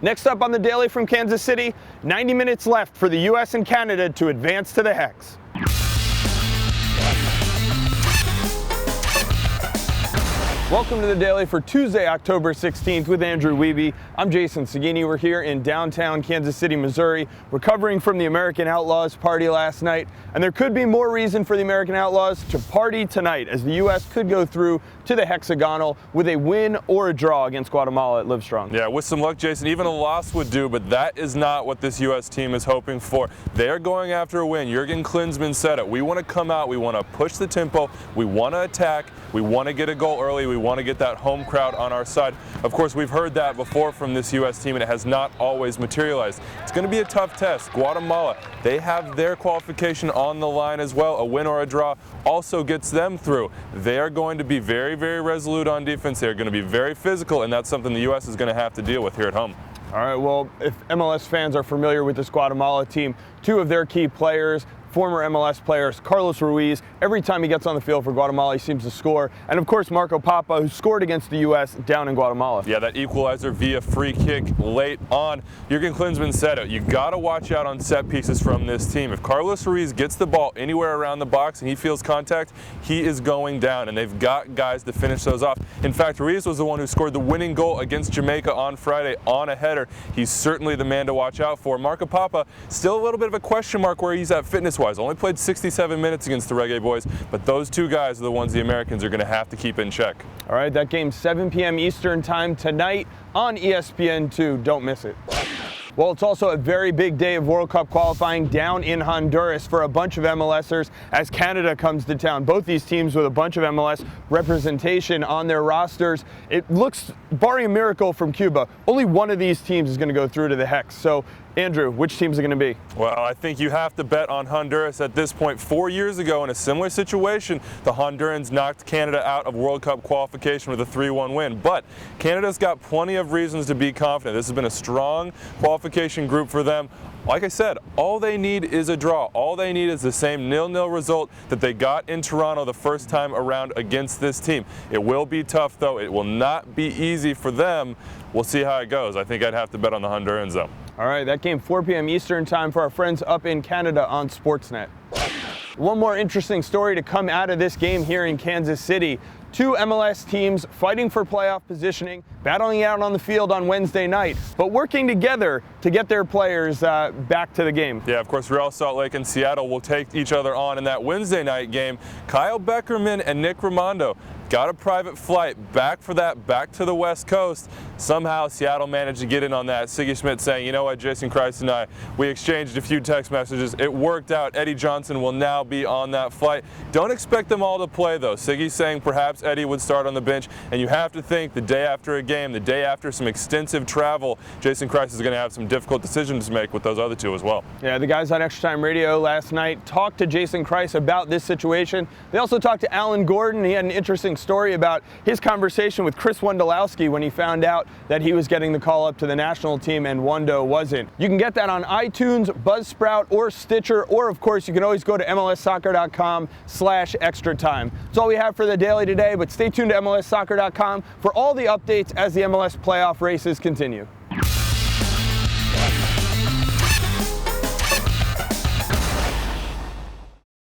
Next up on the Daily from Kansas City, 90 minutes left for the U.S. and Canada to advance to the Hex. Welcome to the Daily for Tuesday, October 16th with Andrew Wiebe. I'm Jason Seguini. We're here in downtown Kansas City, Missouri, recovering from the American Outlaws party last night. And there could be more reason for the American Outlaws to party tonight, as the U.S. could go through to the hexagonal with a win or a draw against Guatemala at Livestrong. Yeah, with some luck, Jason, even a loss would do, but that is not what this U.S. team is hoping for. They are going after a win. Jurgen Klinsmann said it. We want to come out, we want to push the tempo, we want to attack, we want to get a goal early, we want to get that home crowd on our side. Of course, we've heard that before from this U.S. team, and it has not always materialized. It's going to be a tough test. Guatemala, they have their qualification on the line as well. A win or a draw also gets them through. They are going to be very, very resolute on defense. They're going to be very physical, and that's something the U.S. is going to have to deal with here at home. All right, well, if MLS fans are familiar with this Guatemala team, two of their key players, former MLS players, Carlos Ruiz, every time he gets on the field for Guatemala, he seems to score. And of course, Marco Papa, who scored against the U.S. down in Guatemala. Yeah, that equalizer via free kick late on. Jurgen Klinsmann said it. You got to watch out on set pieces from this team. If Carlos Ruiz gets the ball anywhere around the box and he feels contact, he is going down, and they've got guys to finish those off. In fact, Ruiz was the one who scored the winning goal against Jamaica on Friday on a header. He's certainly the man to watch out for. Marco Papa, still a little bit of a question mark where he's at fitness-wise. Only played 67 minutes against the Reggae Boys, but those two guys are the ones the Americans are going to have to keep in check. All right, that game's 7 p.m. Eastern time tonight on ESPN2. Don't miss it. Well, it's also a very big day of World Cup qualifying down in Honduras for a bunch of MLSers as Canada comes to town. Both these teams with a bunch of MLS representation on their rosters. It looks, barring a miracle from Cuba, only one of these teams is going to go through to the Hex. So, Andrew, which teams are going to be? Well, I think you have to bet on Honduras at this point. 4 years ago, in a similar situation, the Hondurans knocked Canada out of World Cup qualification with a 3-1 win. But Canada's got plenty of reasons to be confident. This has been a strong qualification group for them. Like I said, all they need is a draw. All they need is the same 0-0 result that they got in Toronto the first time around against this team. It will be tough, though. It will not be easy for them. We'll see how it goes. I think I'd have to bet on the Hondurans, though. All right, that game 4 p.m. Eastern time for our friends up in Canada on Sportsnet. One more interesting story to come out of this game here in Kansas City. Two MLS teams fighting for playoff positioning, battling out on the field on Wednesday night, but working together to get their players back to the game. Yeah, of course, Real Salt Lake and Seattle will take each other on in that Wednesday night game. Kyle Beckerman and Nick Rimando got a private flight back to the West Coast. Somehow Seattle managed to get in on that. Siggy Schmidt saying, you know what, Jason Christ and I, we exchanged a few text messages. It worked out. Eddie Johnson will now be on that flight. Don't expect them all to play, though. Siggy's saying perhaps Eddie would start on the bench, and you have to think the day after a game, the day after some extensive travel, Jason Christ is going to have some difficult decisions to make with those other two as well. Yeah, the guys on Extra Time Radio last night talked to Jason Christ about this situation. They also talked to Alan Gordon. He had an interesting story about his conversation with Chris Wondolowski when he found out that he was getting the call up to the national team and Wondo wasn't. You can get that on iTunes, Buzzsprout, or Stitcher, or of course you can always go to MLSsoccer.com/extratime. That's all we have for the Daily today, but stay tuned to MLSsoccer.com for all the updates as the MLS playoff races continue.